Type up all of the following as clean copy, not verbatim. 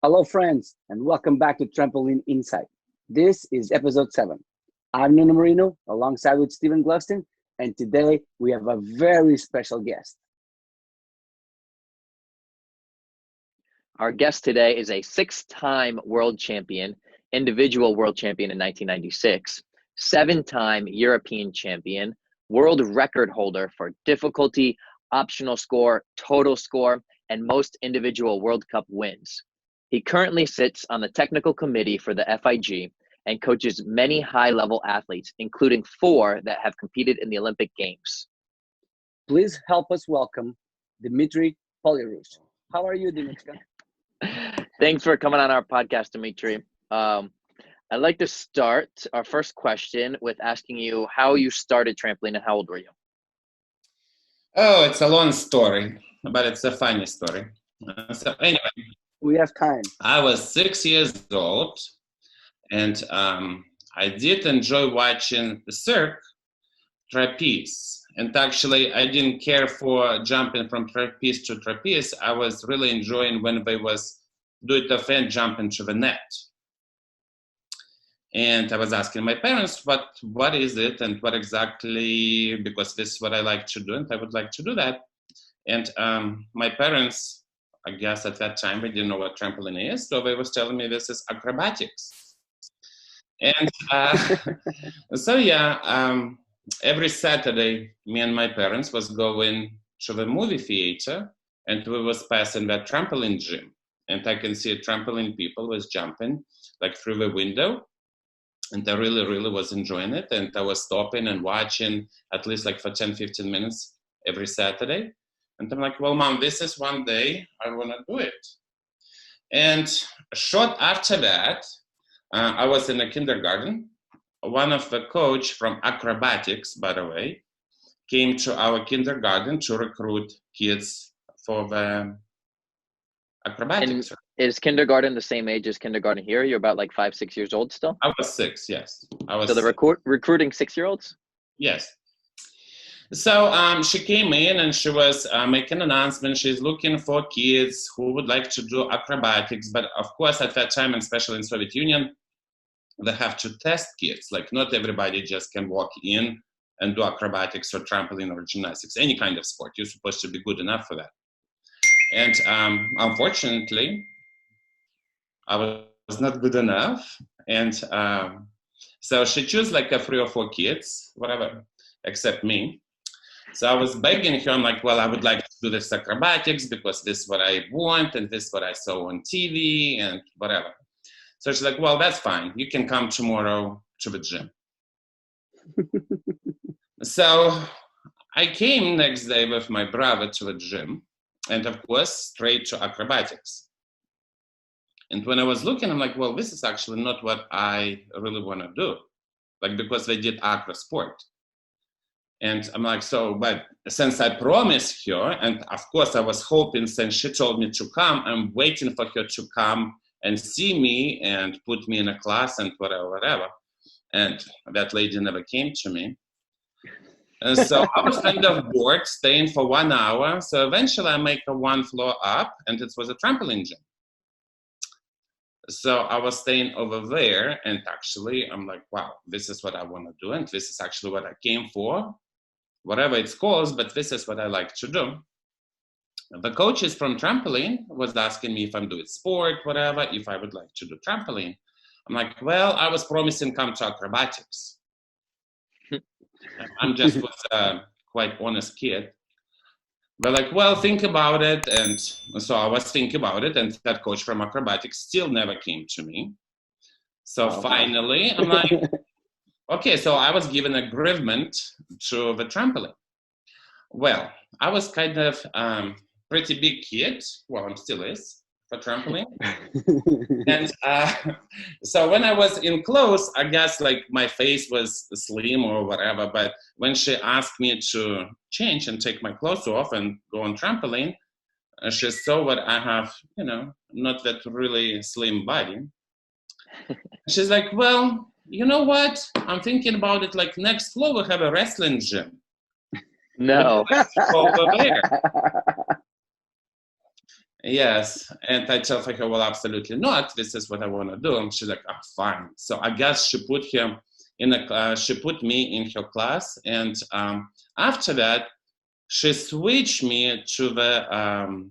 Hello, friends, and welcome back to Trampoline Insight. This is episode 7. I'm Nuno Marino, alongside with Stephen Gluston, and today we have a very special guest. Our guest today is a 6-time world champion, individual world champion in 1996, 7-time European champion, world record holder for difficulty, optional score, total score, and most individual World Cup wins. He currently sits on the technical committee for the FIG and coaches many high-level athletes, including 4 that have competed in the Olympic Games. Please help us welcome Dmitri Poliaroush. How are you, Dmitri? Thanks for coming on our podcast, Dmitri. I'd like to start our first question with asking you how you started trampoline and how old were you? Oh, it's a long story, but it's a funny story. So anyway, We have time. I was 6 years old, and I did enjoy watching the cirque trapeze. And actually, I didn't care for jumping from trapeze to trapeze. I was really enjoying when they was do it off and jump into the net. And I was asking my parents, what is it and what exactly, because this is what I like to do, and I would like to do that. And my parents, I guess at that time, they didn't know what trampoline is, so they was telling me this is acrobatics. And every Saturday, me and my parents was going to the movie theater, and we was passing that trampoline gym. And I can see trampoline people was jumping like through the window. And I really, really was enjoying it. And I was stopping and watching at least like for 10, 15 minutes every Saturday. And I'm like, well, Mom, this is one day I want to do it. And short after that, I was in a kindergarten. One of the coach from acrobatics, by the way, came to our kindergarten to recruit kids for the acrobatics. And is kindergarten the same age as kindergarten here? You're about like 5, 6 years old still? I was 6, yes. So the recruiting 6-year-olds? Yes. So she came in and she was making an announcement. She's looking for kids who would like to do acrobatics. But of course, at that time, and especially in Soviet Union, they have to test kids. Like not everybody just can walk in and do acrobatics or trampoline or gymnastics, any kind of sport. You're supposed to be good enough for that. And unfortunately, I was not good enough. And so she chose like 3 or 4 kids, whatever, except me. So I was begging her, I'm like, well, I would like to do this acrobatics because this is what I want and this is what I saw on TV and whatever. So she's like, well, that's fine. You can come tomorrow to the gym. So I came next day with my brother to the gym and of course, straight to acrobatics. And when I was looking, I'm like, well, this is actually not what I really want to do. Like, because they did acro sport. And I'm like, so, but since I promised her, and of course I was hoping since she told me to come, I'm waiting for her to come and see me and put me in a class and whatever. And that lady never came to me. And so I was kind of bored, staying for 1 hour. So eventually I make a 1 floor up, and it was a trampoline gym. So I was staying over there, and actually I'm like, wow, this is what I want to do, and this is actually what I came for. Whatever it's called, but this is what I like to do. The coaches from trampoline was asking me if I'm doing sport, whatever, if I would like to do trampoline. I'm like, well, I was promising come to acrobatics. I'm just was a quite honest kid. They're like, well, think about it. And so I was thinking about it, and that coach from acrobatics still never came to me. So finally, I'm like, okay, so I was given agreement to the trampoline. Well, I was kind of pretty big kid. Well, I'm still is for trampoline. And so when I was in clothes, I guess like my face was slim or whatever. But when she asked me to change and take my clothes off and go on trampoline, she saw what I have, not that really slim body. She's like, well, you know what? I'm thinking about it, like next floor we have a wrestling gym. No. Over there. Yes, and I tell her, well, absolutely not. This is what I want to do. And she's like, oh, fine. So I guess she put him in she put me in her class, and after that, she switched me to the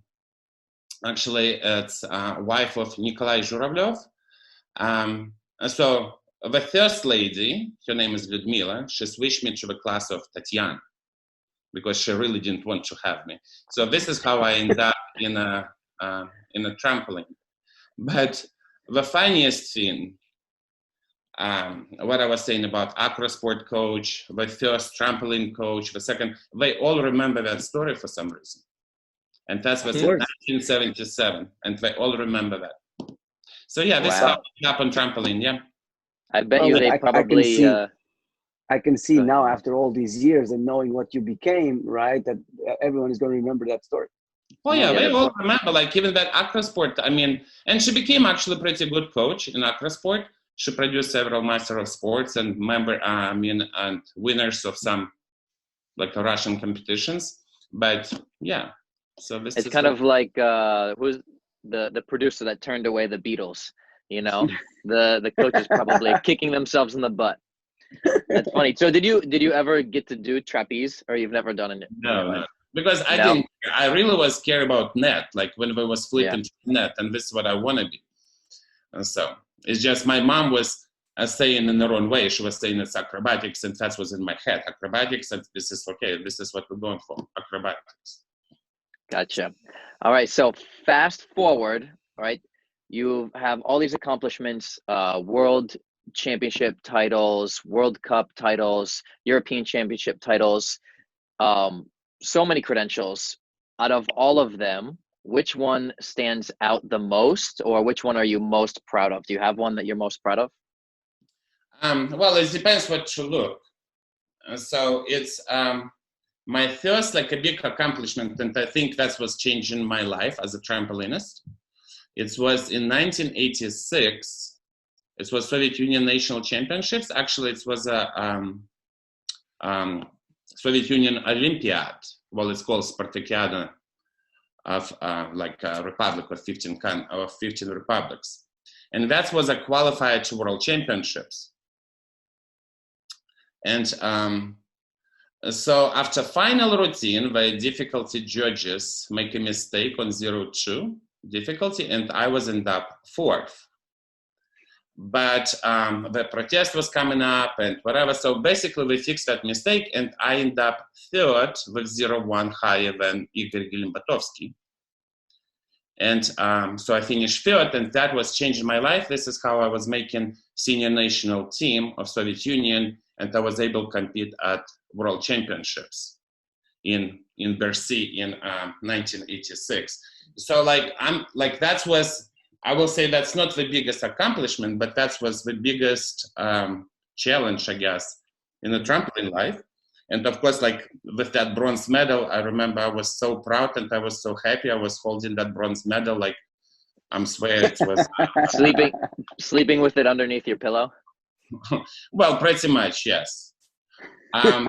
actually it's wife of Nikolai Zhuravlev. So the first lady, her name is Lyudmila. She switched me to the class of Tatiana because she really didn't want to have me. So this is how I ended up in a trampoline. But the funniest thing, what I was saying about acrosport coach, the first trampoline coach, the second, they all remember that story for some reason. And that was in 1977, and they all remember that. So yeah, this is how it happened on trampoline, yeah. I bet you they probably... I can see now after all these years and knowing what you became, right, that everyone is going to remember that story. Oh yeah, they all remember, like even that acrosport, I mean, and she became actually a pretty good coach in acrosport. She produced several Master of Sports and and winners of some like Russian competitions. But yeah, so this it's kind of like who's the producer that turned away the Beatles, you know? the coaches probably kicking themselves in the butt. That's funny. So did you ever get to do trapeze, or you've never done it? No. Because I really was scared about net, like when we was flipping to net, and this is what I want to be. And so it's just my mom was saying in her own way. She was saying it's acrobatics, and that was in my head. Acrobatics, and this is okay. This is what we're going for, acrobatics. Gotcha. All right. So fast forward. All right. You have all these accomplishments: world championship titles, World Cup titles, European championship titles. So many credentials. Out of all of them, which one stands out the most, or which one are you most proud of? Do you have one that you're most proud of? Well, it depends what you look. So it's my first like a big accomplishment, and I think that's what's changing my life as a trampolinist. It was in 1986. It was Soviet Union National Championships. Actually, it was a Soviet Union Olympiad. Well, it's called Spartakiada of like a republic of 15 republics. And that was a qualifier to World Championships. And so after final routine, the difficulty judges make a mistake on 0-2 difficulty, and I was end up 4th. But the protest was coming up and whatever. So basically we fixed that mistake, and I end up 3rd with 0-1 higher than Igor Gelimbatovsky. And so I finished 3rd, and that was changing my life. This is how I was making senior national team of Soviet Union, and I was able to compete at World Championships in Bercy in 1986. So that was, I will say that's not the biggest accomplishment, but that was the biggest challenge, I guess, in the trampoline life. And of course, like with that bronze medal, I remember I was so proud and I was so happy. I was holding that bronze medal, like I'm swear it was sleeping with it underneath your pillow. Well, pretty much, yes. And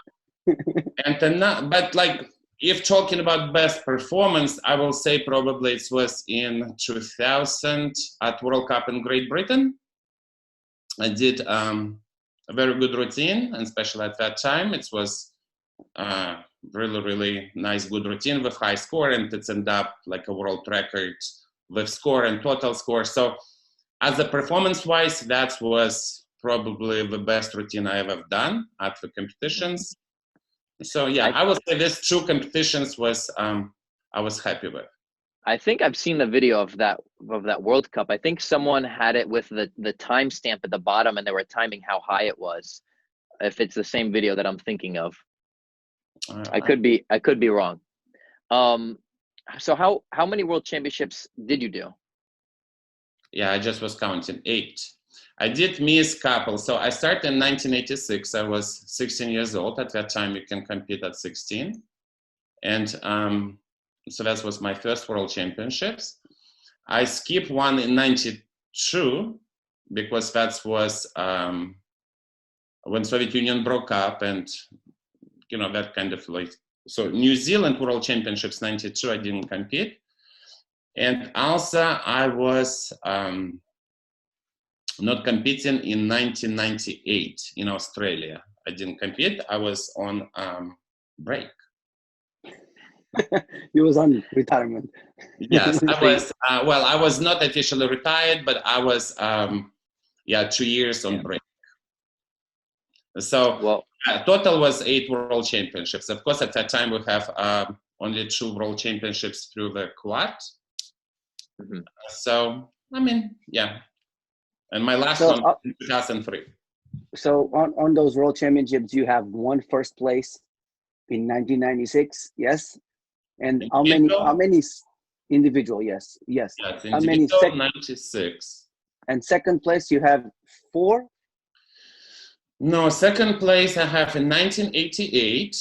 then, but like if talking about best performance, I will say probably it was in 2000 at World Cup in Great Britain. I did a very good routine, and especially at that time, it was really, really nice, good routine with high score, and it's ended up like a world record with score and total score. So as a performance-wise, that was probably the best routine I ever done at the competitions. So yeah, I would say these 2 competitions was I was happy with. I think I've seen the video of that World Cup. I think someone had it with the timestamp at the bottom, and they were timing how high it was. If it's the same video that I'm thinking of, I could be wrong. So how many World Championships did you do? Yeah, I just was counting 8. I did miss couple. So I started in 1986. I was 16 years old. At that time, you can compete at 16. And so that was my first World Championships. I skipped one in 92 because that was when Soviet Union broke up, and, you know, that kind of like, so New Zealand World Championships 92, I didn't compete. And also I was not competing in 1998 in Australia. I didn't compete. I was on break. He was on retirement. Yes, I was. Well, I was not officially retired, but I was, 2 years on break. So total was 8 world championships. Of course, at that time we have only 2 world championships through the quad. Mm-hmm. So I mean, yeah. And my last one in 2003. So on those world championships, you have won first place in 1996. Yes. And individual? how many individual? Yes. How many 96. And second place you have 4? No, second place I have in 1988,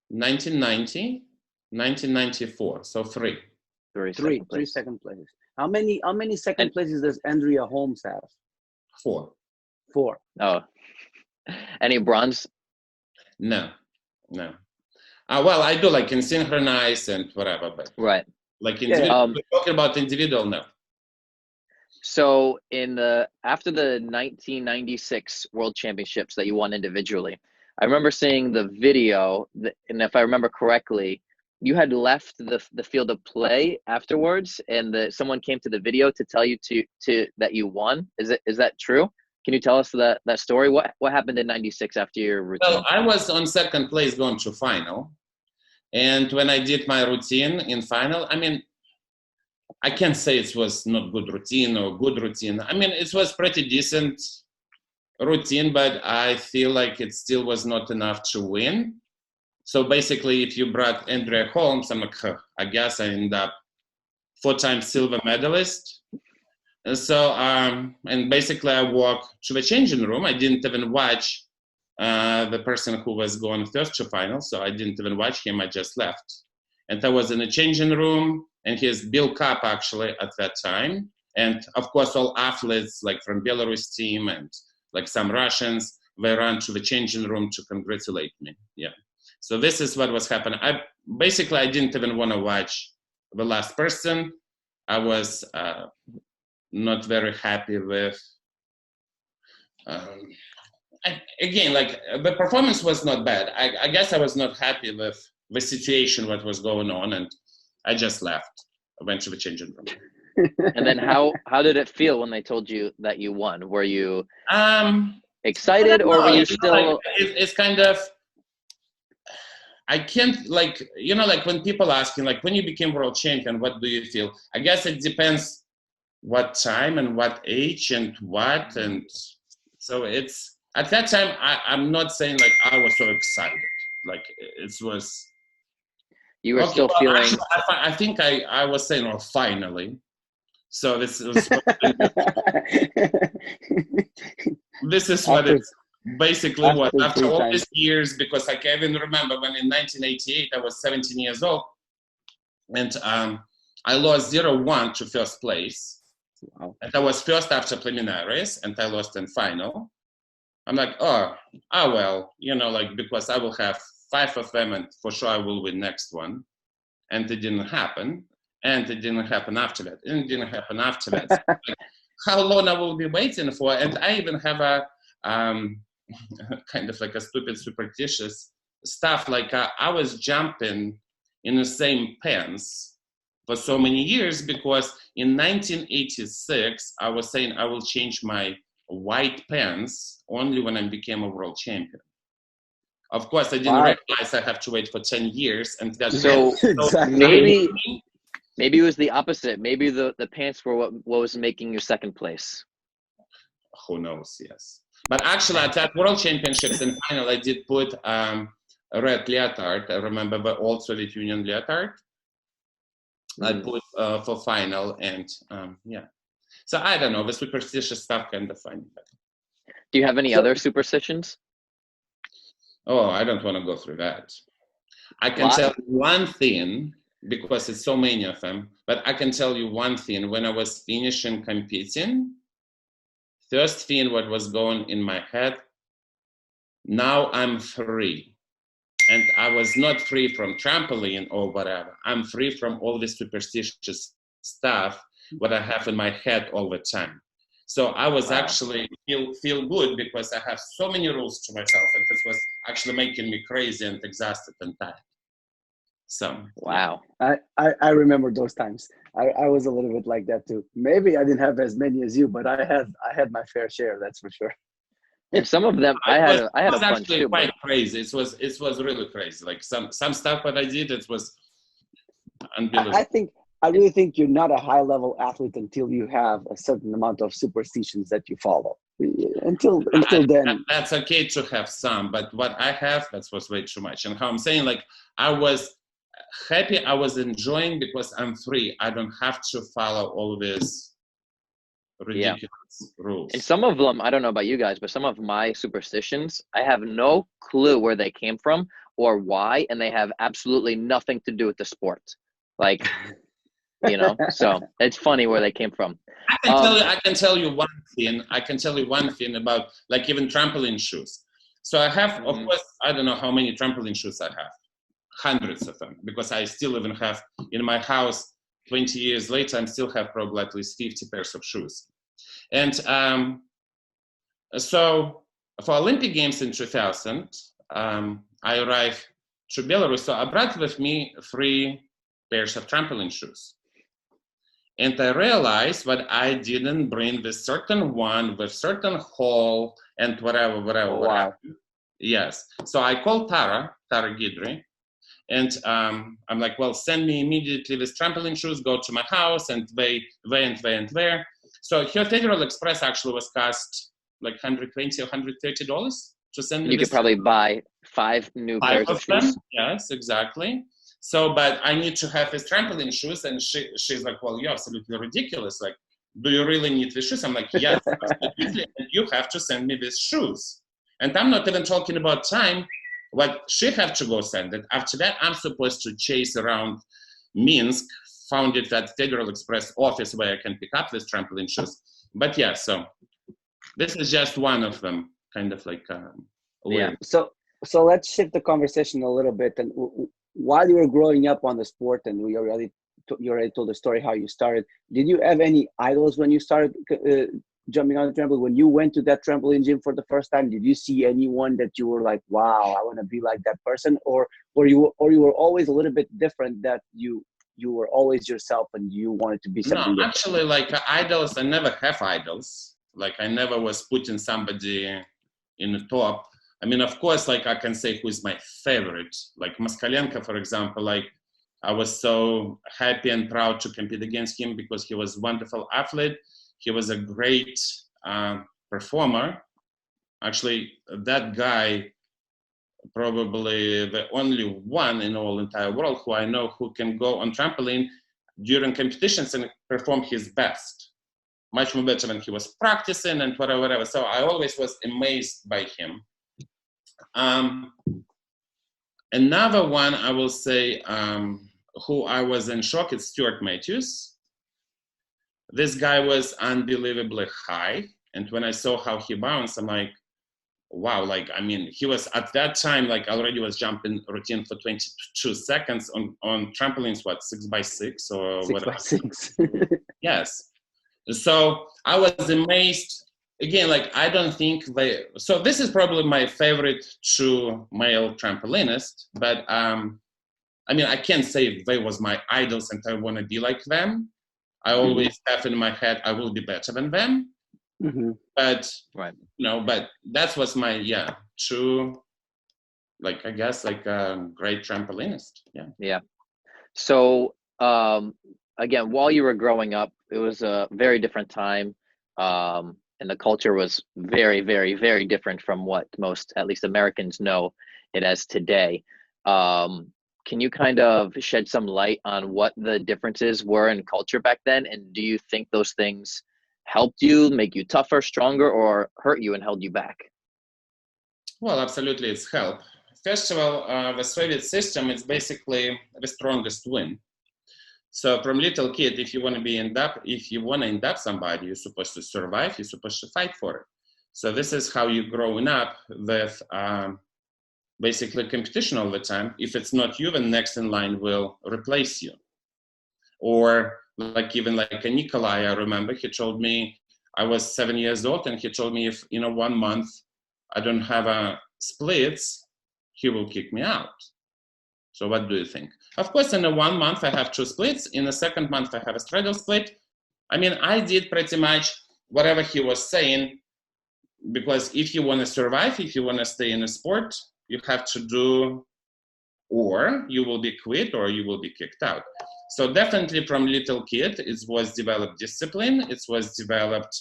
1990, 1994. So 3. Three second places. How many second places does Andrea Holmes have? 4. Oh, any bronze? No. Well, I do like in synchronized and whatever, but right. Like individual, we're talking about individual now. So after the 1996 World Championships that you won individually, I remember seeing the video, and if I remember correctly, you had left the field of play afterwards, and someone came to the video to tell you to that you won. Is that true? Can you tell us that story? What happened in 96 after your routine? Well, I was on second place going to final. And when I did my routine in final, I mean, I can't say it was not good routine or good routine. I mean, it was pretty decent routine, but I feel like it still was not enough to win. So basically, if you brought Andrea Holmes, I'm like, I guess I end up 4-time silver medalist. And so, and basically I walked to the changing room. I didn't even watch the person who was going first to final. So I didn't even watch him. I just left. And I was in the changing room, and he's Bill Cup actually at that time. And of course, all athletes like from Belarus team and like some Russians, they ran to the changing room to congratulate me. Yeah. So this is what was happening. I didn't even want to watch the last person. I was not very happy with, again, like the performance was not bad. I guess I was not happy with the situation, what was going on, and I just left. I went to the changing room. And then how did it feel when they told you that you won? Were you excited, or were you still? Like, it's kind of, I can't, like, you know, like when people ask you, like, when you became world champion, what do you feel? I guess it depends what time and what age and what. And so it's, at that time, I'm not saying like I was so excited. Like it was. You were still feeling. Actually, I think I was saying, oh, finally. So this is this is what it's basically what after all these years, because I can even remember when in 1988 I was 17 years old, and I lost 0-1 to first place. Wow. And I was first after preliminaries, and I lost in final. I'm like, oh well, you know, like, because I will have 5 of them, and for sure I will win next one. And it didn't happen. And it didn't happen after that. And it didn't happen after that. So, like, how long I will be waiting for? And I even have a kind of like a stupid superstitious stuff. Like I was jumping in the same pants for so many years, because in 1986, I was saying I will change my white pants only when I became a world champion. Of course, I didn't realize I have to wait for 10 years. And that's so exactly. Maybe it was the opposite. Maybe the pants were what was making you second place. Who knows, yes. But actually, at that World Championships in final, I did put a red leotard. I remember the old Soviet Union leotard. I put for final, and yeah. So I don't know, the superstitious stuff kind of funny. Do you have any other superstitions? Oh, I don't want to go through that. I can tell you one thing, because it's so many of them, but I can tell you one thing. When I was finishing competing, first thing what was going in my head, now I'm free. and I was not free from trampoline or whatever. I'm free from all this superstitious stuff what I have in my head all the time. So I was actually feel good because I have so many rules to myself, and this was actually making me crazy and exhausted and tired. So wow. I remember those times. I was a little bit like that too. Maybe I didn't have as many as you, but I had my fair share, that's for sure. And some of them I had a bunch actually too. Quite crazy. It was really crazy. Like some stuff that I did, it was unbelievable. I really think you're not a high level athlete until you have a certain amount of superstitions that you follow. Until then, that's okay to have some, but what I have, that was way too much. And how I'm saying, like, I was happy, I was enjoying because I'm free. I don't have to follow all these ridiculous rules. And some of them, I don't know about you guys, but some of my superstitions, I have no clue where they came from or why, and they have absolutely nothing to do with the sport. Like, you know, so it's funny where they came from. I can tell you one thing. I can tell you one thing about, like, even trampoline shoes. So I have, of course, I don't know how many trampoline shoes I have. Hundreds of them, because I still even have in my house 20 years later, I still have probably at least 50 pairs of shoes. And so for Olympic Games in 2000, I arrived to Belarus. So I brought with me 3 pairs of trampoline shoes. And I realized that I didn't bring this certain one with certain hole and whatever. Wow. Yes. So I called Tara Gidry. And I'm like, well, send me immediately this trampoline shoes, go to my house and weigh. So her Federal Express actually was cost like $120 or $130 to send me. You could probably buy 5 new pairs of shoes. Yes, exactly. So, but I need to have these trampoline shoes. And she's like, well, you're absolutely ridiculous. Like, do you really need these shoes? I'm like, yes, absolutely. And you have to send me these shoes. And I'm not even talking about time. What she have to go send it. After that, I'm supposed to chase around Minsk, found it at Federal Express office where I can pick up these trampoline shoes. But yeah, so this is just one of them, kind of like weird. So let's shift the conversation a little bit. And while you were growing up on the sport, and you already told the story how you started, did you have any idols when you started jumping on the trampoline? When you went to that trampoline gym for the first time, did you see anyone that you were like, wow, I want to be like that person? Or you were always a little bit different, that you were always yourself and you wanted to be something different? Actually, like idols, I never have idols. Like I never was putting somebody in the top. I mean, of course, like I can say who is my favorite. Like Moskalenko, for example, like I was so happy and proud to compete against him because he was a wonderful athlete. He was a great performer. Actually, that guy, probably the only one in the whole entire world who I know who can go on trampoline during competitions and perform his best. Much more better when he was practicing and whatever. So I always was amazed by him. Another one I will say who I was in shock is Stuart Matthews. This guy was unbelievably high. And when I saw how he bounced, I'm like, wow, like, I mean, he was at that time, like already was jumping routine for 22 seconds on trampolines, what, 6x6 or 6x6. Yes. So I was amazed. Again, like, I don't think so this is probably my favorite true male trampolinist, but I mean, I can't say they was my idols and I want to be like them. I always have in my head, I will be better than them. Mm-hmm. But, but that was my, true, like, I guess, like a great trampolinist. Yeah. Yeah. So, again, while you were growing up, it was a very different time. And the culture was very, very, very different from what most, at least Americans, know it as today. Can you kind of shed some light on what the differences were in culture back then? And do you think those things helped you, make you tougher, stronger, or hurt you and held you back? Well, absolutely, it's helped. First of all, the Soviet system is basically the strongest win. So from little kid, if you want to end up somebody, you're supposed to survive, you're supposed to fight for it. So this is how you're growing up with basically competition all the time. If it's not you, then next in line will replace you. Or like even like a Nikolai, I remember he told me, I was 7 years old, and he told me if 1 month I don't have a splits, he will kick me out. So what do you think? Of course, in a 1 month I have 2 splits. In the second month I have a straddle split. I mean, I did pretty much whatever he was saying, because if you want to survive, if you want to stay in a sport, you have to do, or you will be quit or you will be kicked out. So definitely from little kid, it was developed discipline. It was developed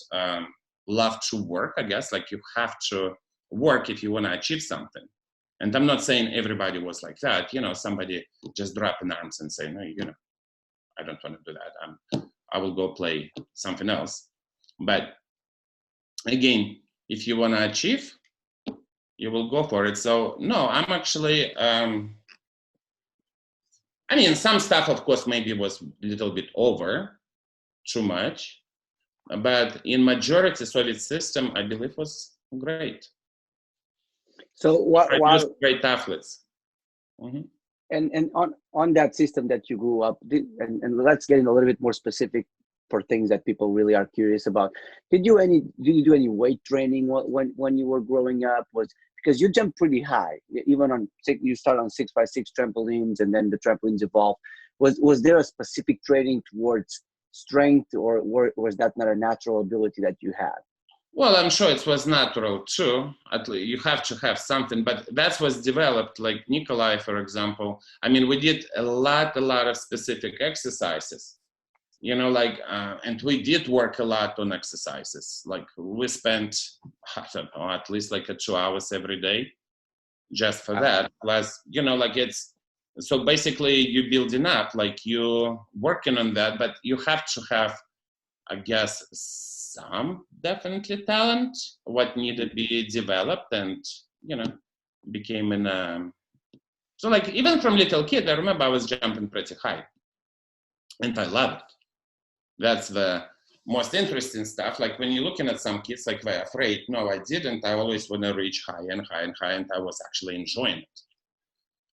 love to work, I guess, like you have to work if you want to achieve something. And I'm not saying everybody was like that. Somebody just drop in arms and say, no, I don't want to do that. I will go play something else. But again, if you want to achieve, you will go for it. So no, I'm actually, some stuff, of course, maybe was a little bit over, too much. But in majority Soviet system, I believe was great. So while great athletes. Mm-hmm. And on that system that you grew up, and let's get in a little bit more specific for things that people really are curious about. Did you do any weight training when you were growing up? Because you jump pretty high, even you start on 6x6 trampolines, and then the trampolines evolve. Was there a specific training towards strength, or was that not a natural ability that you had? Well, I'm sure it was natural too. At least you have to have something, but that was developed. Like Nikolai, for example. We did a lot of specific exercises. And we did work a lot on exercises. Like we spent, I don't know, at least like 2 hours every day just for that. Plus, so basically you building up, like you working on that, but you have to have, I guess, some definitely talent, what needed to be developed and, became so like even from little kid, I remember I was jumping pretty high and I loved it. That's the most interesting stuff. Like when you're looking at some kids, like they're afraid. No, I didn't. I always want to reach high and high and high, and I was actually enjoying it,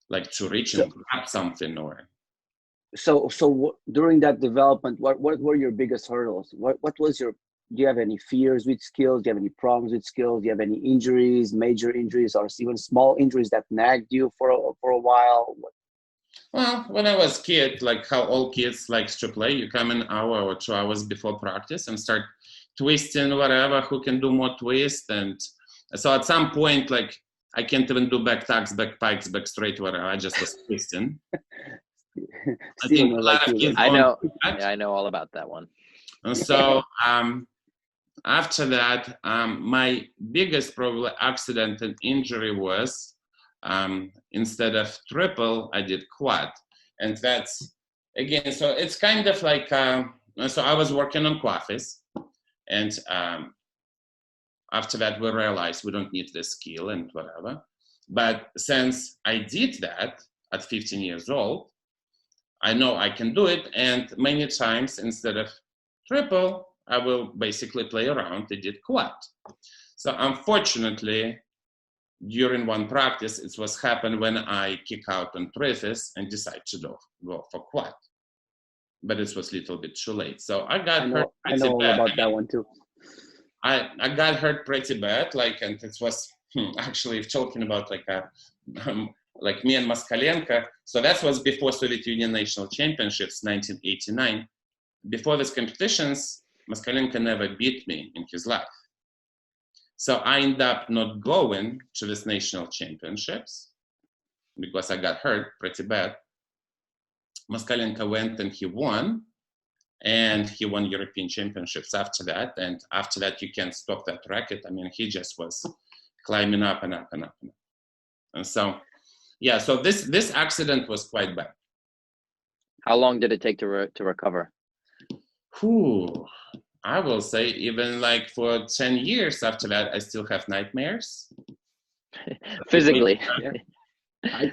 like to reach and grab something. Or so during that development, what were your biggest hurdles? What was your? Do you have any fears with skills? Do you have any problems with skills? Do you have any injuries, major injuries, or even small injuries that nagged you for a while? Well, when I was a kid, like how all kids likes to play, you come an hour or 2 hours before practice and start twisting whatever, who can do more twist. And so at some point, like I can't even do back tucks, back pikes, back straight, whatever. I just was twisting. I think a lot of kids I know all about that one. And so after that, my biggest probably accident and injury was instead of triple, I did quad. And that's, again, so it's kind of like, so I was working on quaffis. And after that, we realized we don't need this skill and whatever. But since I did that at 15 years old, I know I can do it. And many times, instead of triple, I will basically play around. I did quad. So unfortunately, during one practice, it was happened when I kick out on triffis and decide to go for quad. But it was a little bit too late. So I got hurt pretty bad. I know all about that one too. I got hurt pretty bad, like, and it was actually talking about like like me and Moskalenko. So that was before Soviet Union National Championships, 1989. Before these competitions, Moskalenko never beat me in his life. So I ended up not going to this national championships because I got hurt pretty bad. Moskalenko went and he won. And he won European championships after that. And after that, you can't stop that racket. I mean, he just was climbing up and up and up and up. And so, yeah, so this accident was quite bad. How long did it take to recover? I will say even like for 10 years after that, I still have nightmares. Physically. I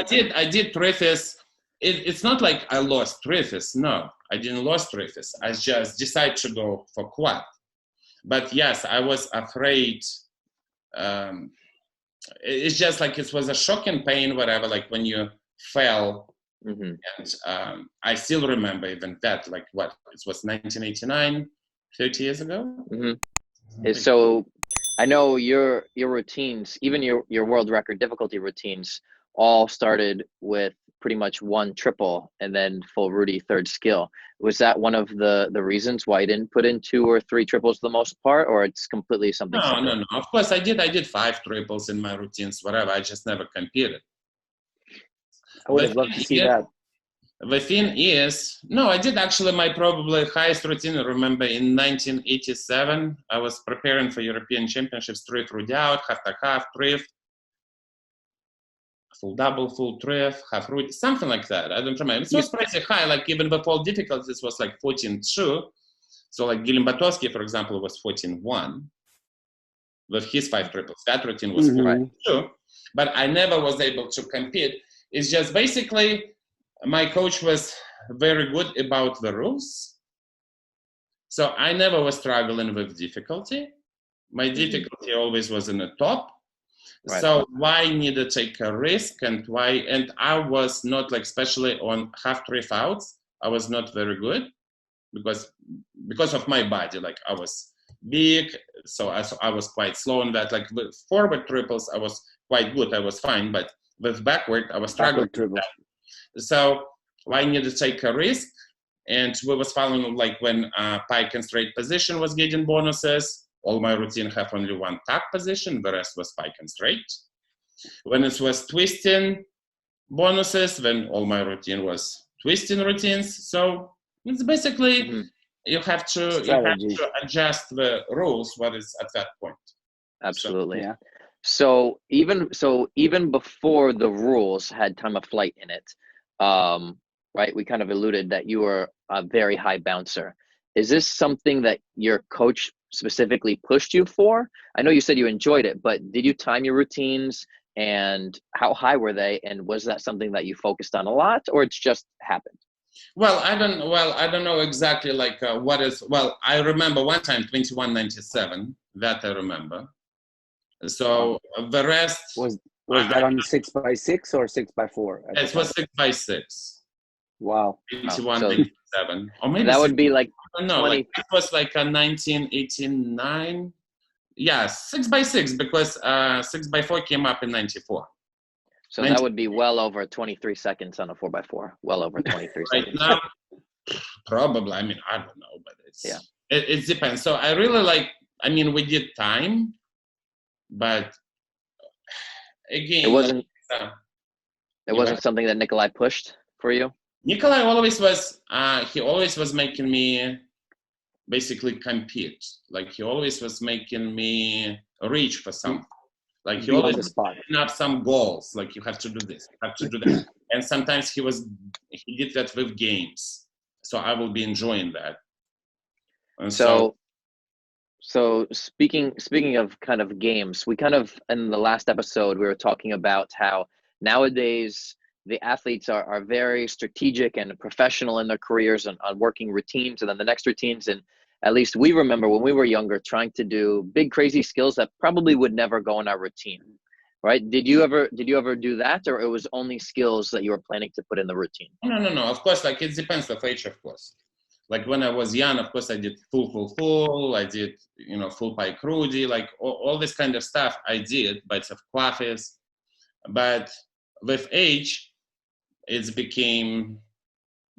did triffis. It's not like I lost triffis. No, I didn't lose triffis. I just decided to go for quad. But yes, I was afraid it's just like it was a shocking pain, whatever, like when you fell. Mm-hmm. And I still remember even that, like what, it was 1989, 30 years ago. Mm-hmm. So I know your routines, even your world record difficulty routines, all started with pretty much one triple and then full Rudy third skill. Was that one of the reasons why you didn't put in 2 or 3 triples for the most part, or it's completely something separate? No. Of course I did 5 triples in my routines, whatever. I just never competed. I would have loved to see that. Within years, no, I did actually my probably highest routine. I remember in 1987, I was preparing for European Championships, triff, Rudy out, half to half, triff, full double, full triff, half Rudy, something like that. I don't remember. It was pretty high, like even with all difficulties, it was like 14-2. So like Gilin Batowski, for example, was 14-1 with his 5 triples. That routine was 14-2, but I never was able to compete. It's just basically, my coach was very good about the rules. So I never was struggling with difficulty. My difficulty always was in the top. Right. So why need to take a risk and why? And I was not like, especially on half triff outs, I was not very good because of my body. Like I was big, so I was quite slow on that. Like with forward triples, I was quite good. I was fine, but with backward, I was struggling. So I needed to take a risk, and we was following like when pike and straight position was getting bonuses. All my routine have only one tuck position, the rest was pike and straight. When it was twisting bonuses, then all my routine was twisting routines. So it's basically you have to adjust the rules what is at that point. Absolutely. So, yeah. So even before the rules had time of flight in it, right? We kind of alluded that you were a very high bouncer. Is this something that your coach specifically pushed you for? I know you said you enjoyed it, but did you time your routines, and how high were they? And was that something that you focused on a lot, or it's just happened? Well, I don't know exactly like what is. Well, I remember one time 21.97. That I remember. So the rest was that on 6x6 or 6x4? It was 6x6. Wow. 21.97. Or maybe that would be like no, like it was like a 1989. Yeah, 6x6 because 6x4 came up in 94. So that would be well over 23 seconds on a 4x4. Well over 23 seconds. Right now, probably. I mean, I don't know, but it depends. So I really like. I mean, we did time, but again, it wasn't. It wasn't something that Nikolai pushed for you. Nikolai always was. He always was making me basically compete. Like he always was making me reach for something. Like he always was putting up some goals. Like you have to do this, you have to do that. And sometimes he did that with games. So I will be enjoying that. And so speaking of kind of games, we kind of in the last episode we were talking about how nowadays the athletes are very strategic and professional in their careers and on working routines and then the next routines. And at least we remember when we were younger trying to do big, crazy skills that probably would never go in our routine, right? Did you ever do that, or it was only skills that you were planning to put in the routine? No. Of course, like it depends of age, of course. Like when I was young, of course, I did full. I did, full pike Rudy, like all this kind of stuff I did, bites of classes. But with age, it became,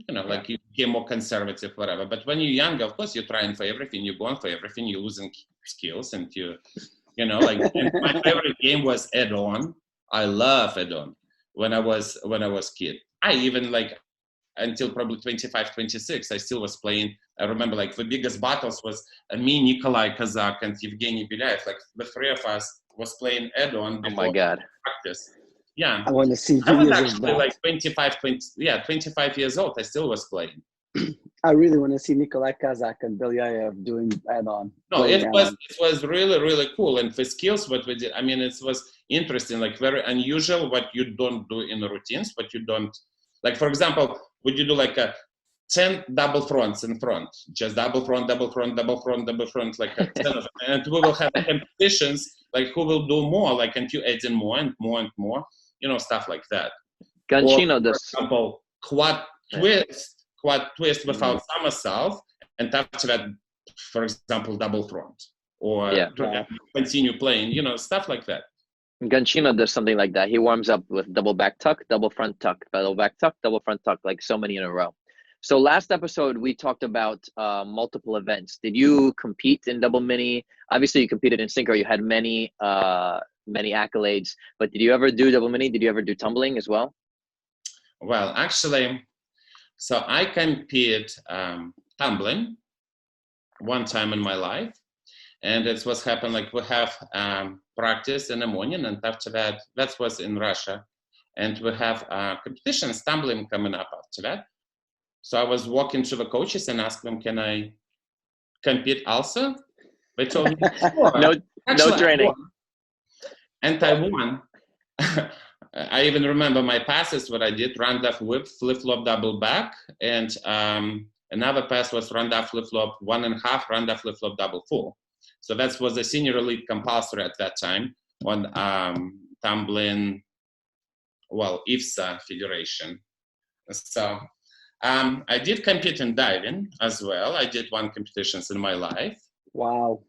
like you became more conservative, whatever. But when you're younger, of course, you're trying for everything. You're going for everything. You're losing skills, and and my favorite game was add-on. I love add-on. When I was kid, I even like until probably 25, 26, I still was playing. I remember like the biggest battles was me, Nikolai Kazak, and Evgeny Belyaev. Like the three of us was playing add-on before practice. Yeah, I want to see videos. I was actually like 25 years old. I still was playing. I really want to see Nikolai Kazak and Belyaev doing add-on. No, it was really, really cool. And for skills, what we did, I mean, it was interesting, like very unusual, what you don't do in the routines, but you don't, like, for example, would you do like 10 double fronts in front, just double front, like 10 of them. And we will have competitions like who will do more, like, and you add in more and more and more, stuff like that. Ganchino Or, for does. example, quad twist without somersault, and after that, for example, double front, or continue playing, stuff like that. Ganchino does something like that. He warms up with double back tuck, double front tuck, double back tuck, double front tuck, like so many in a row. So last episode, we talked about multiple events. Did you compete in double mini? Obviously, you competed in synchro. You had many accolades. But did you ever do double mini? Did you ever do tumbling as well? Well, actually, so I competed tumbling one time in my life. And it was happened like we have practice in the morning, and after that was in Russia. And we have competitions, tumbling coming up after that. So I was walking to the coaches and asked them, can I compete also? They told me, sure. No training. And I won. I even remember my passes, what I did, round-off whip, flip-flop double back. And another pass was round-off flip-flop 1.5, round-off flip-flop double full. So that was the senior elite compulsory at that time on tumbling, IFSA Federation. So I did compete in diving as well. I did one competitions in my life. Wow.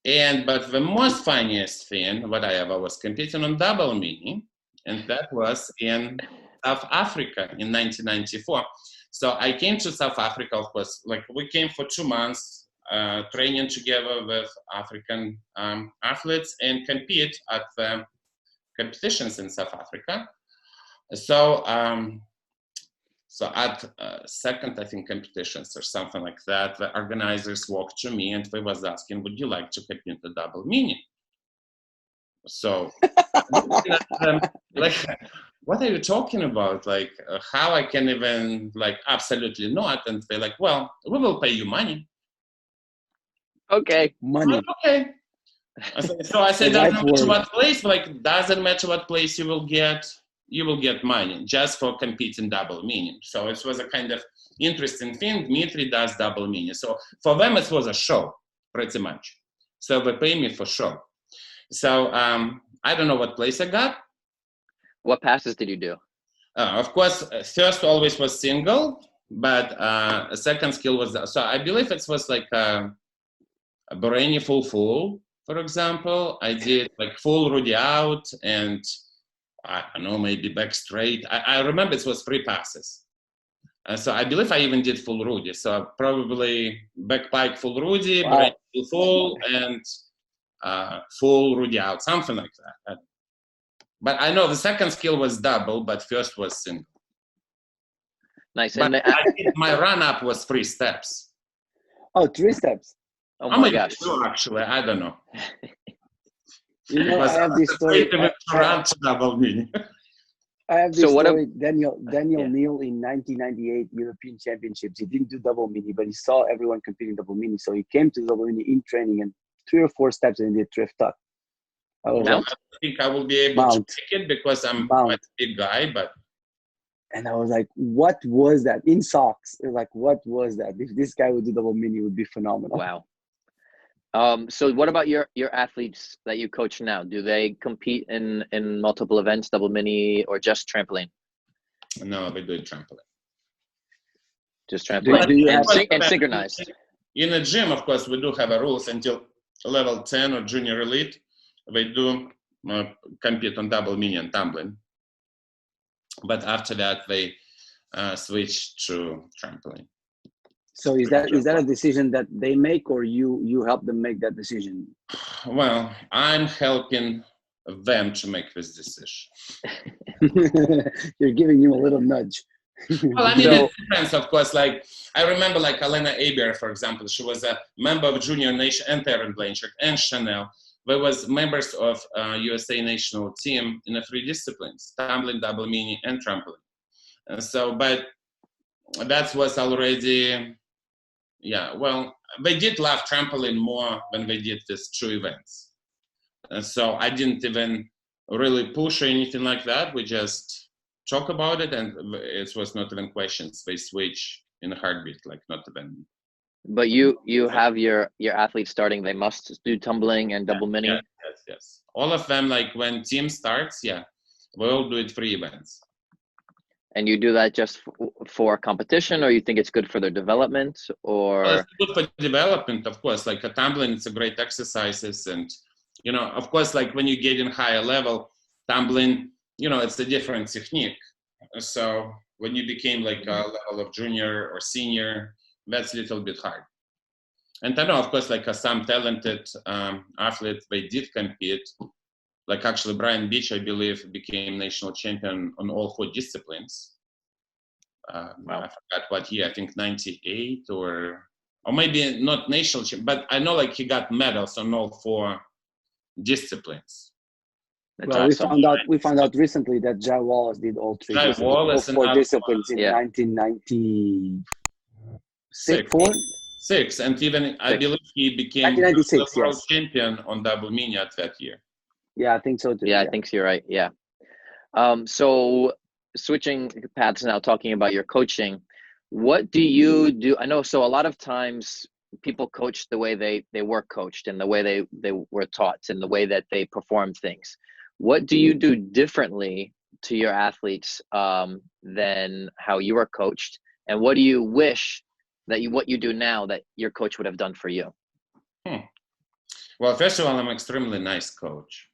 But the most funniest thing, what I ever was competing on double mini, and that was in South Africa in 1994. So I came to South Africa, of course, like we came for 2 months, training together with African athletes and compete at the competitions in South Africa. So at second, I think, competitions or something like that, the organizers walked to me and they was asking, would you like to compete in the double mini? So, like, what are you talking about? Like, how I can even, like, absolutely not. And they're like, well, we will pay you money. Okay. Money. Like, okay. So I said, doesn't matter what place, like, doesn't matter what place you will get money just for competing double mini. So it was a kind of interesting thing. Dmitri does double mini. So for them, it was a show, pretty much. So they pay me for show. So I don't know what place I got. What passes did you do? Of course, first always was single, but second skill was, so I believe it was like a Boreni full, for example. I did like full Rudy out and I don't know, maybe back straight. I remember it was 3 passes. So I believe I even did full Rudy. So probably back pike full Rudy, wow. full, and full Rudy out, something like that. But I know the second skill was double, but first was single. Nice. But my run up was 3 steps. Oh, 3 steps. Oh my gosh. Sure, actually, I don't know. You know, I have this story. I have this story. Daniel Neal in 1998 European Championships. He didn't do double mini, but he saw everyone competing double mini. So he came to double mini in training and 3 or 4 steps and did drift tuck. I think I will be able to take it because I'm quite a big guy, but. And I was like, what was that? In socks. Like, what was that? If this guy would do double mini, it would be phenomenal. Wow. So what about your athletes that you coach now? Do they compete in multiple events, double mini, or just trampoline? No, they do trampoline. Just trampoline. Do you have and synchronized? In the gym, of course, we do have a rules until level 10 or junior elite. They do compete on double mini and tumbling. But after that, they switch to trampoline. So is that a decision that they make, or you help them make that decision? Well, I'm helping them to make this decision. You're giving him a little nudge. Well, I mean, it depends, of course. Like, I remember, like, Elena Aber, for example, she was a member of Junior Nation, and Taryn Blanchard, and Chanel. They was members of USA national team in the 3 disciplines, tumbling, double mini, and trampoline. So, but that was already, well, they did love trampoline more when they did these 2 events. So I didn't even really push or anything like that. We just talk about it, and it was not even questions. They switch in a heartbeat, like not even. But you have your athletes starting. They must do tumbling and double mini. yes. All of them, like when team starts, yeah, we all do it for events. And you do that just for competition, or you think it's good for their development, or? Well, it's good for development, of course. Like a tumbling, it's a great exercises, and you know, of course, like when you get in higher level tumbling, you know, it's a different technique. So when you became like a level of junior or senior, that's a little bit hard. And I know, of course, like some talented athletes, they did compete. Like actually, Brian Beach, I believe, became national champion on all 4 disciplines. Wow. I forgot what year. I think 98 or maybe not national champion, but I know like he got medals on all 4 disciplines. That's Well, awesome. we found out recently that Jai Wallace did all 3 Jai disciplines, Wallace all 4 and disciplines in Yeah. 1996. And even I believe he became 1996, world yes. champion on double mini at that year. Yeah, I think so too. Yeah, I think you're right. Yeah. So switching paths now, talking about your coaching, what do you do? I know, so a lot of times people coach the way they were coached and the way they were taught and the way that they perform things. What do you do differently to your athletes than how you were coached? And what do you wish that what you do now that your coach would have done for you? Well, first of all, I'm an extremely nice coach.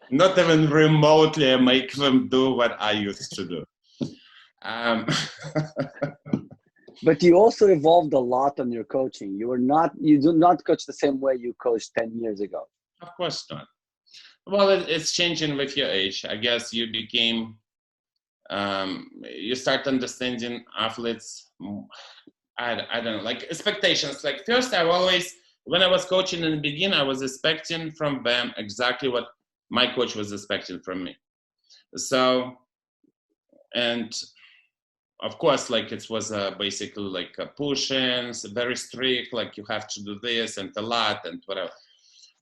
Not even remotely make them do what I used to do. But you also evolved a lot on your coaching. You do not coach the same way you coached 10 years ago. Of course not. Well, it's changing with your age. I guess you became, you start understanding athletes. I don't know, like expectations. Like first, when I was coaching in the beginning, I was expecting from them exactly what my coach was expecting from me. So, and of course, like it was basically like a push-ins, very strict, like you have to do this and a lot and whatever.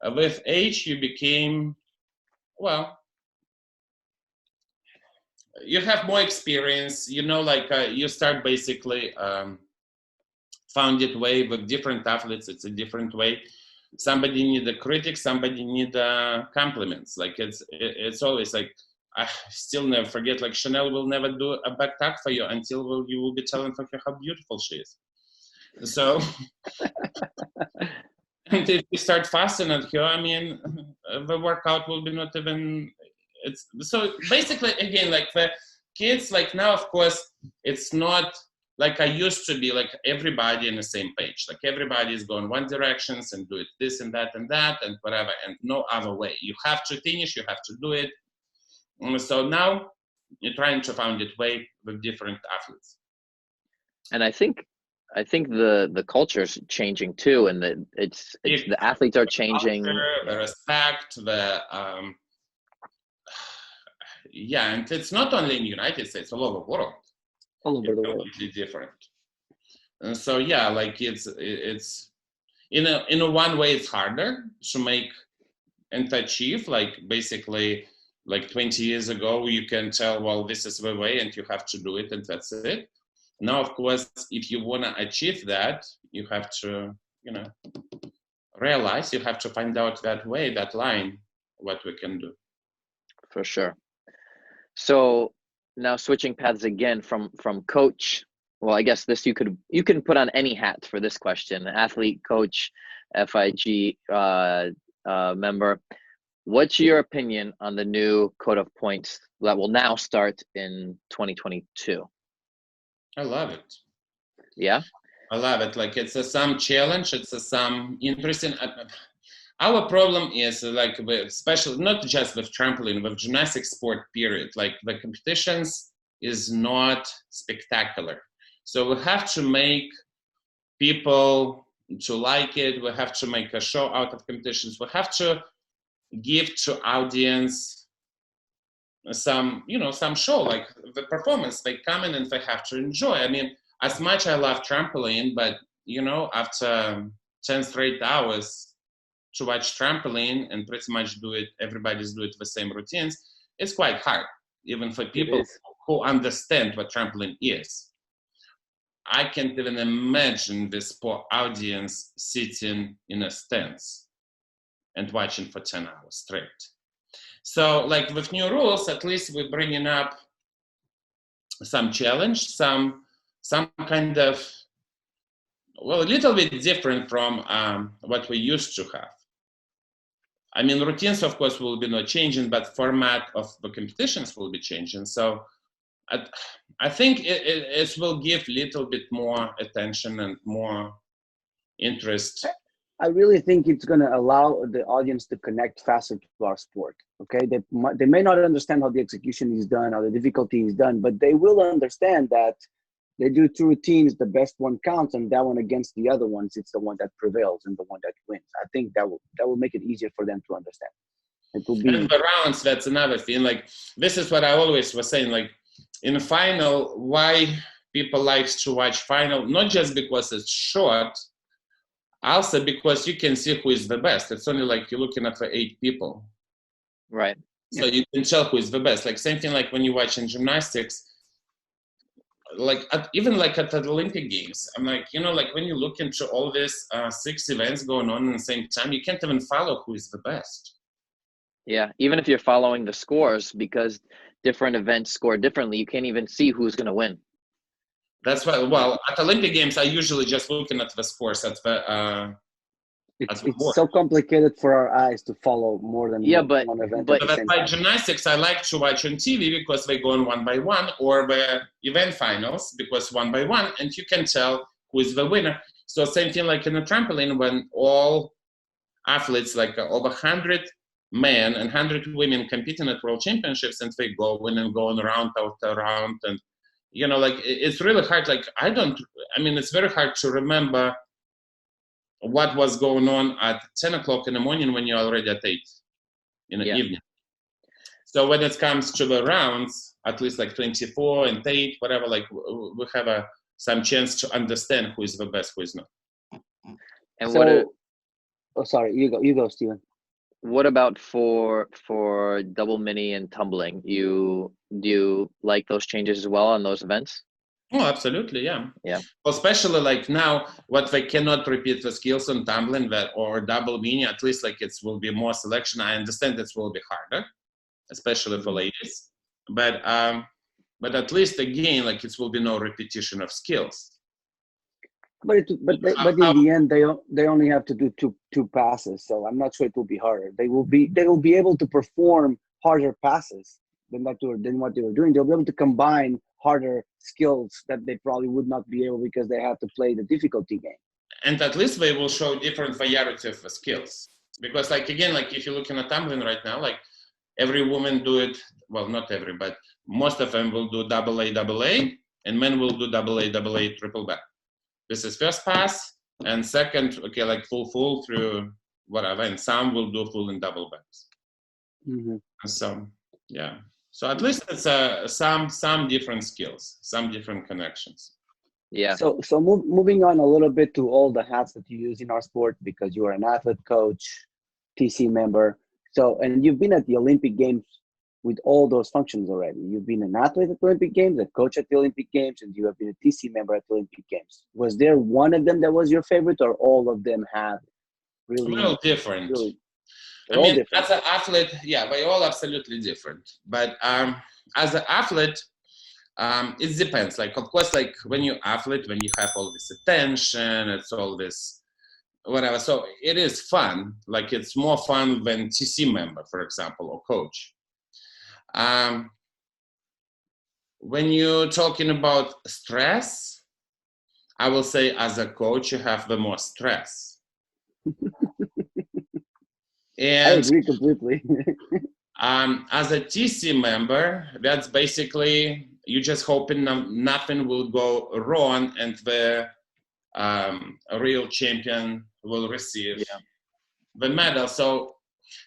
With age, you became, well, you have more experience, you know, like you start basically found it way with different athletes. It's a different way. Somebody need a critic, somebody need compliments. Like it's always like, I still never forget, like Chanel will never do a back tuck for you until you will be telling her how beautiful she is. So, and if you start fasting at her, I mean, the workout will be not even, it's, so basically, again, like the kids, like now, of course, it's not like I used to be, like everybody in the same page. Like everybody is going one directions and do it this and that and whatever, and no other way. You have to finish, you have to do it. So now you're trying to find it way with different athletes. And I think the culture's changing too, and it's the athletes are changing. The respect, yeah, and it's not only in the United States, all over the world. All over the world. Completely different. And so yeah, like it's in a one way it's harder to make and achieve. Like basically, like 20 years ago, you can tell, well, this is the way, and you have to do it, and that's it. Now, of course, if you want to achieve that, you have to, you know, realize you have to find out that way, that line, what we can do. For sure. So now switching paths again from coach. Well, I guess this you can put on any hat for this question. Athlete, coach, FIG member. What's your opinion on the new code of points that will now start in 2022? I love it. Yeah? I love it. Like it's some challenge. It's some interesting. Our problem is like, especially not just with trampoline, with gymnastics sport period, like the competitions is not spectacular. So we have to make people to like it. We have to make a show out of competitions. We have to give to audience some, you know, some show, like the performance. They come in and they have to enjoy. I mean, as much I love trampoline, but you know, after 10 straight hours to watch trampoline and pretty much everybody's do it the same routines, it's quite hard, even for people who understand what trampoline is. I can't even imagine this poor audience sitting in a stance and watching for 10 hours straight. So like with new rules, at least we're bringing up some challenge, some kind of, well, a little bit different from what we used to have. I mean, routines, of course, will be not changing, but format of the competitions will be changing. So I think it will give a little bit more attention and more interest. I really think it's going to allow the audience to connect faster to our sport. Okay, they may not understand how the execution is done, how the difficulty is done, but they will understand that they do two routines, the best one counts, and that one against the other ones, it's the one that prevails and the one that wins. I think that will make it easier for them to understand. It will be. And the rounds, that's another thing. Like, this is what I always was saying, like, in a final, why people like to watch final, not just because it's short, also because you can see who is the best. It's only like you're looking at the 8 people. Right. So you can tell who is the best. Like, same thing like when you watch in gymnastics, like even like at the Olympic Games, I'm like, you know, like when you look into all these 6 events going on at the same time, you can't even follow who is the best. Yeah, even if you're following the scores, because different events score differently, you can't even see who's going to win. That's why, well, at Olympic Games, I usually just looking at the scores at the it's so complicated for our eyes to follow more than one event. But that's why gymnastics, I like to watch on TV because they go on one by one, or the event finals, because one by one, and you can tell who is the winner. So same thing like in a trampoline, when all athletes, like over 100 men and 100 women competing at world championships, and they go in and going round after round, and you know, like it's really hard. Like I mean, it's very hard to remember what was going on at 10 o'clock in the morning when you're already at 8 in the evening. So when it comes to the rounds, at least like 24 and 8, whatever, like we have some chance to understand who is the best, who is not. And so, sorry, you go, Steven. What about for double mini and tumbling? Do you like those changes as well on those events? Oh, absolutely, yeah. Yeah. Especially like now, what they cannot repeat the skills on tumbling or double mini, at least like it will be more selection. I understand it will be harder, especially for ladies. But at least again, like it will be no repetition of skills. But in the end, they only have to do two passes, so I'm not sure it will be harder. They will be able to perform harder passes than what they were doing. They'll be able to combine harder skills that they probably would not be able because they have to play the difficulty game. And at least they will show different variety of skills. Because like again, like if you're looking at tumbling right now, like every woman do it, well, not every, but most of them will do double A, and men will do double A, triple back. This is first pass, and second, okay, like full through whatever, and some will do full and double backs. Mm-hmm. So, yeah. So at least it's some different skills, some different connections. Yeah. So moving on a little bit to all the hats that you use in our sport, because you are an athlete, coach, TC member. So, and you've been at the Olympic Games with all those functions already. You've been an athlete at the Olympic Games, a coach at the Olympic Games, and you have been a TC member at the Olympic Games. Was there one of them that was your favorite, or all of them have really? A little different. Really, I mean, as an athlete, yeah, they're all absolutely different. But as an athlete, it depends. Like, of course, like when you're athlete, when you have all this attention, it's all this whatever. So it is fun. Like it's more fun than TC member, for example, or coach. When you're talking about stress, I will say as a coach, you have the most stress. And I agree completely. As a TC member, that's basically you just hoping nothing will go wrong and the real champion will receive the medal. So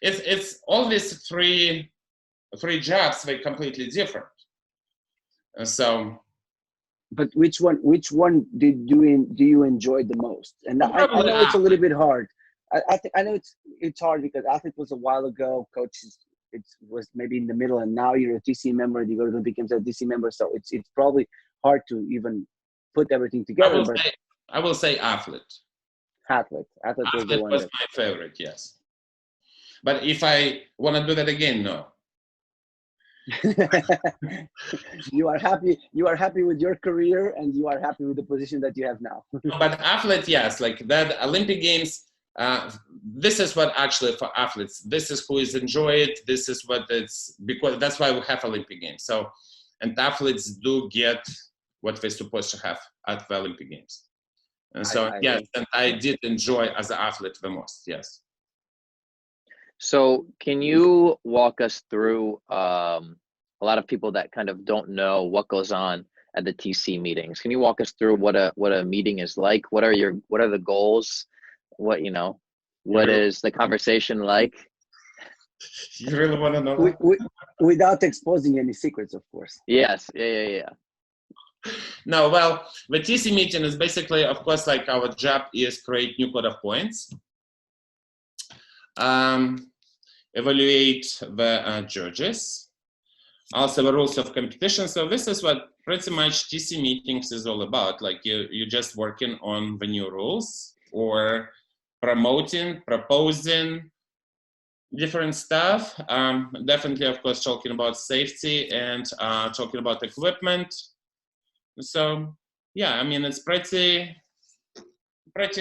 it's all these three jobs, they're completely different. So, but which one do you enjoy the most? And I know it's a little bit hard. I know it's hard because athlete was a while ago, coach was maybe in the middle, and now you're a TC member. You go to the Olympic Games as a TC member, so it's probably hard to even put everything together. I will say athlete. Athlete was the one. Was my favorite, yes. But if I want to do that again, no. You are happy. You are happy with your career, and you are happy with the position that you have now. But athlete, yes, like that Olympic Games. This is what actually for athletes. This is who is enjoy it. This is what it's because that's why we have Olympic Games. So, and athletes do get what they're supposed to have at the Olympic Games. And so, yes, and I did enjoy as an athlete the most, yes. So can you walk us through a lot of people that kind of don't know what goes on at the TC meetings? Can you walk us through what a meeting is like? What are the goals? What is the conversation like? You really want to know? Without exposing any secrets, of course. Yes, yeah. No, well, the TC meeting is basically, of course, like our job is create new code of points, evaluate the judges, also the rules of competition. So this is what pretty much TC meetings is all about. Like you're just working on the new rules or proposing different stuff. Definitely, of course, talking about safety and talking about equipment. So yeah, I mean, it's pretty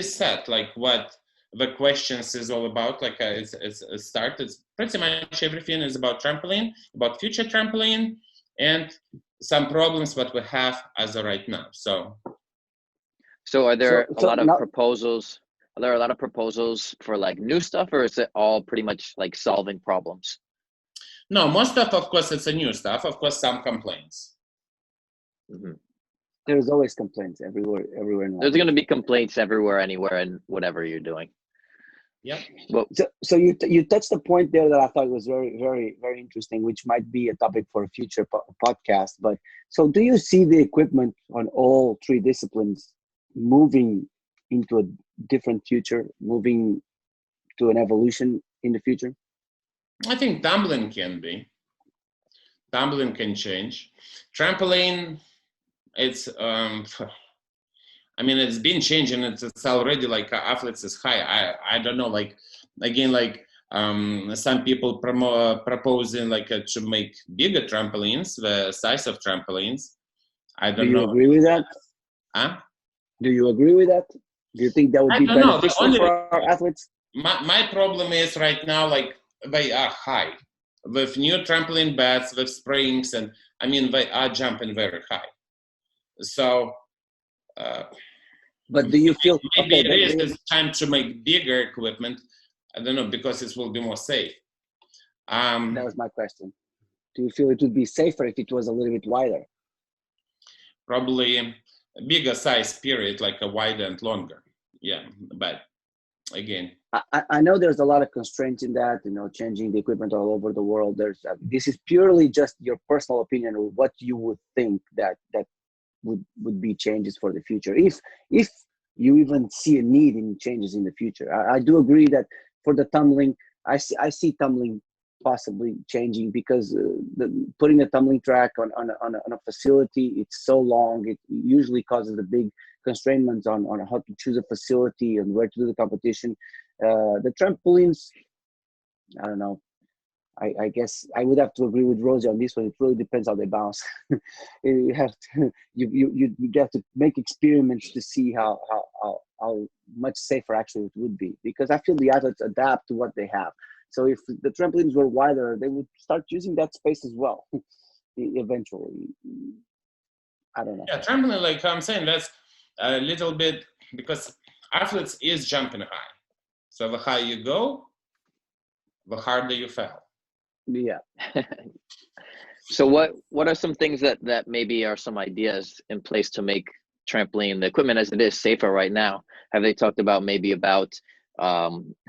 set, like what the questions is all about. Like it's pretty much everything is about trampoline, about future trampoline, and some problems what we have as of right now. So are there a lot of proposals? Are there a lot of proposals for like new stuff, or is it all pretty much like solving problems? No, most stuff, of course, it's a new stuff. Of course, some complaints. Mm-hmm. There's always complaints everywhere. There's going to be complaints everywhere, anywhere, and whatever you're doing. Yeah. Well, so you touched a point there that I thought was very, very, very interesting, which might be a topic for a future podcast. But so, do you see the equipment on all three disciplines moving into a different future, moving to an evolution in the future? I think tumbling can be. Tumbling can change. Trampoline. It's I mean, it's been changing. It's already like athletes is high. I don't know, like again, like some people proposing like to make bigger trampolines, the size of trampolines. I don't know. Do you agree with that? Huh? Do you agree with that? Do you think that would be beneficial for our athletes? My problem is right now, like they are high with new trampoline beds with springs, and I mean they are jumping very high. So, but do you feel maybe it is time to make bigger equipment? I don't know, because it will be more safe. That was my question. Do you feel it would be safer if it was a little bit wider? Probably a bigger size period, like a wider and longer. Yeah, but again, I know there's a lot of constraints in that, changing the equipment all over the world. This is purely just your personal opinion of what you would think that would be changes for the future, if you even see a need in changes in the future. I do agree that for the tumbling, I see tumbling possibly changing, because putting a tumbling track on a facility, it's so long, it usually causes a big constraints on how to choose a facility and where to do the competition. The trampolines, I don't know. I guess I would have to agree with Rosie on this one. It really depends how they bounce. You have to make experiments to see how much safer actually it would be, because I feel the athletes adapt to what they have. So if the trampolines were wider, they would start using that space as well eventually. I don't know. Yeah, trampoline, like I'm saying, that's a little bit, because athletes is jumping high. So the higher you go, the harder you fall. Yeah. So what are some things that maybe are some ideas in place to make trampoline, the equipment as it is, safer right now? Have they talked about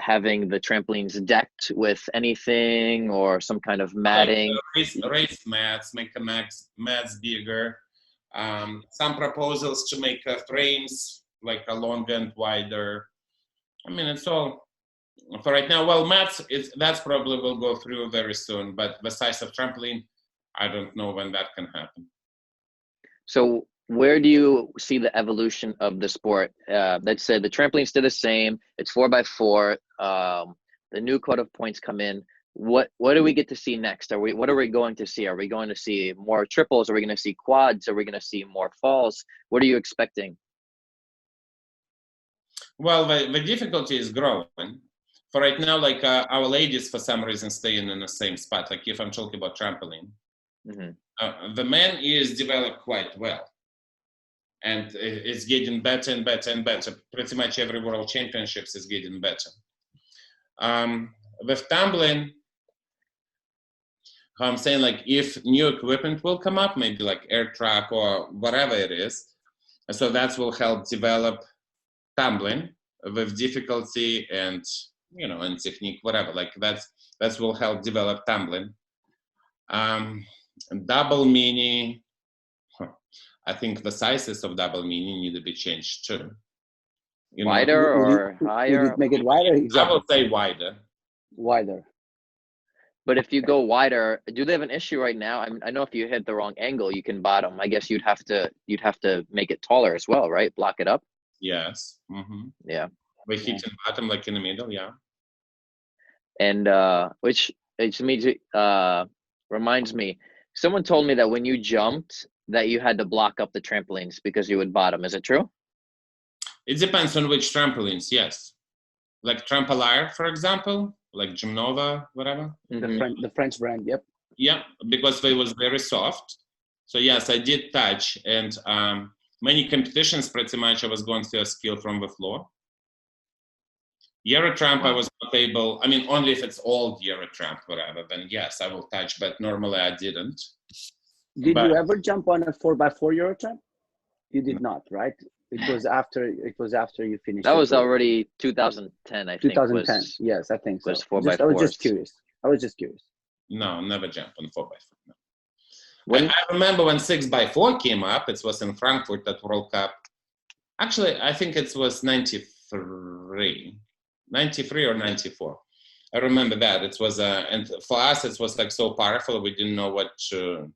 having the trampolines decked with anything, or some kind of matting? Like, raised mats, make the mats bigger. Some proposals to make frames like a longer and wider. I mean, it's all for right now. Well, mats, that's probably will go through very soon, but the size of trampoline, I don't know when that can happen. So where do you see the evolution of the sport? Let's say the trampoline's still the same. It's 4x4. The new code of points come in. What do we get to see next? What are we going to see? Are we going to see more triples? Are we going to see quads? Are we going to see more falls? What are you expecting? Well, the difficulty is growing. For right now, like our ladies, for some reason, staying in the same spot. Like if I'm talking about trampoline, the men is developed quite well. And it's getting better and better and better. Pretty much every world championships is getting better. With tumbling, I'm saying like if new equipment will come up, maybe like air track or whatever it is, so that will help develop tumbling with difficulty and and technique, whatever. Like that will help develop tumbling. Double mini. I think the sizes of double mini need to be changed too. Wider or higher? Would it make it wider? Exactly. I would say wider. Wider. But if you go wider, do they have an issue right now? I know if you hit the wrong angle, you can bottom. I guess you'd have to make it taller as well, right? Block it up. Yes. Mm-hmm. Yeah. We hit in bottom, like in the middle, yeah. And which reminds me, someone told me that when you jumped, that you had to block up the trampolines because you would bottom. Is it true? It depends on which trampolines, yes. Like Trampoline, for example, like Gymnova, whatever. The French brand, yep. Yeah, because they was very soft. So yes, I did touch. And many competitions, pretty much, I was going through a skill from the floor. Eurotramp, I was not able, only if it's old Eurotramp, whatever, then yes, I will touch, but normally I didn't. Did you ever jump on a 4x4 Eurotramp? You did not, right? It was after you finished. That was already 2010, I think. 2010, yes, I think so. Was 4x4. I was just curious. No, never jumped on 4x4. No. I remember when 6x4 came up, it was in Frankfurt at World Cup. Actually, I think it was 93 or 94. I remember that. It was, and for us, it was like so powerful, we didn't know what to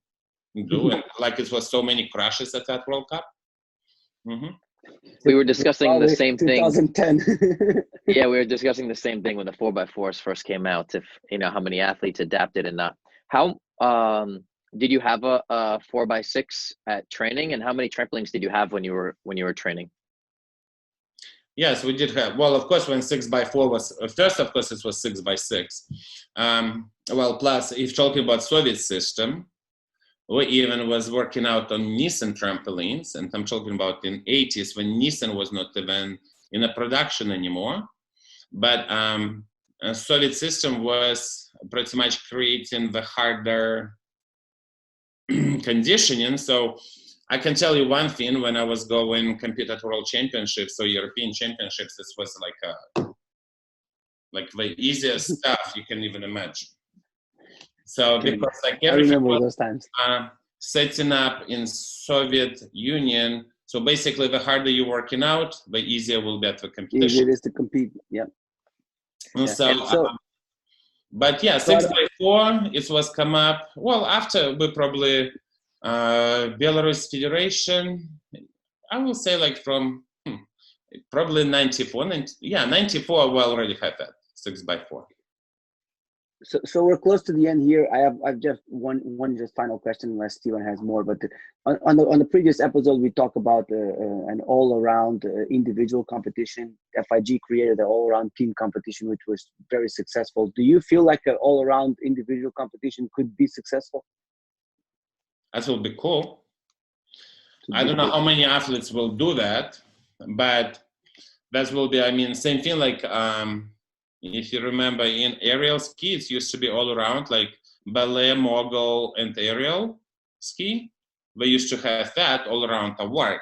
do. And like it was so many crashes at that World Cup. Mm-hmm. We were discussing the same thing. 2010. Yeah, we were discussing the same thing when the 4x4s first came out. If how many athletes adapted and not. How did you have a 4x6 at training, and how many trampolines did you have when you were training? Yes, we did have. Well, of course, when 6x4 was first, of course, it was 6x6. Well, plus if talking about Soviet system, we even was working out on Nissan trampolines, and I'm talking about in 80s when Nissan was not even in a production anymore. But a Soviet system was pretty much creating the harder conditioning. So I can tell you one thing: when I was going compete at World Championships or European Championships, this was like the easiest stuff you can even imagine. So because like everything was setting up in Soviet Union, so basically the harder you're working out, the easier will be at the competition. Easier it is to compete, yeah. But yeah, 6x4, it was come up, well, after we probably, Belarus Federation, I will say like from probably 94, 94 we already had that, 6x4. So we're close to the end here. I've just one just final question, unless Steven has more. But on the previous episode, we talked about an all-around individual competition. FIG created an all-around team competition, which was very successful. Do you feel like an all-around individual competition could be successful? That will be cool. I don't know how many athletes will do that, but that will be, same thing like. If you remember, in aerial ski, it used to be all around, like ballet, mogul, and aerial ski. They used to have that all around award.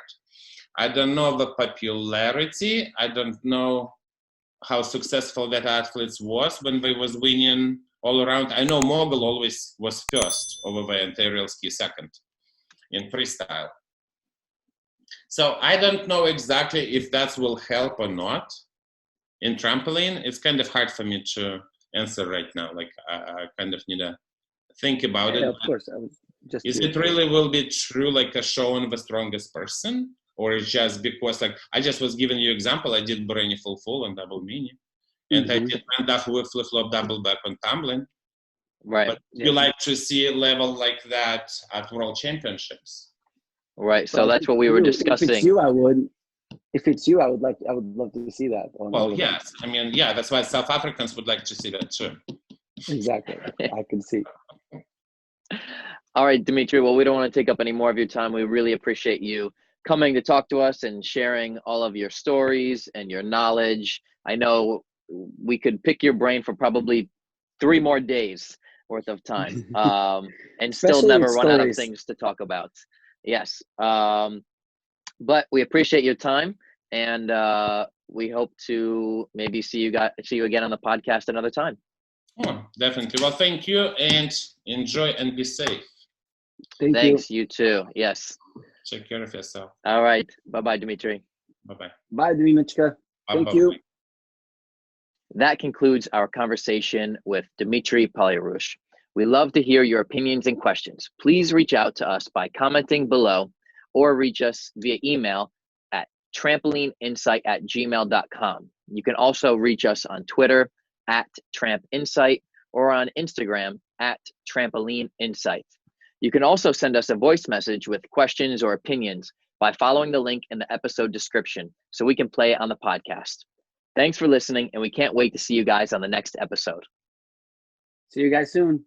I don't know the popularity. I don't know how successful that athletes was when they was winning all around. I know mogul always was first over there and aerial ski second in freestyle. So I don't know exactly if that will help or not. In trampoline, it's kind of hard for me to answer right now. Like I kind of need to think about it. Of course. Just is it really will be true, like a showing the strongest person, or it's just because, like, I just was giving you example. I did Boreni full and double mini, and I did Mandaff with flip flop double back on tumbling. Right. But you like to see a level like that at World Championships. Right. So that's what we were discussing. If it's you, I would. If it's you, I would love to see that. Well, yes. I mean, yeah, that's why South Africans would like to see that too. Exactly. I can see. All right, Dmitri. Well, we don't want to take up any more of your time. We really appreciate you coming to talk to us and sharing all of your stories and your knowledge. I know we could pick your brain for probably 3 more days worth of time, and still never run out of things to talk about. Yes. But we appreciate your time, and we hope to maybe see you again on the podcast another time. Oh, definitely. Well, thank you, and enjoy and be safe. Thanks, you too. Yes. Take care of yourself. All right. Bye-bye, Dmitri. Bye-bye. Bye, Dimitrichka. Thank you. That concludes our conversation with Dmitri Poliaroush. We love to hear your opinions and questions. Please reach out to us by commenting below or reach us via email at trampolineinsight@gmail.com. You can also reach us on Twitter @trampinsight or on Instagram @trampolineinsight. You can also send us a voice message with questions or opinions by following the link in the episode description so we can play it on the podcast. Thanks for listening, and we can't wait to see you guys on the next episode. See you guys soon.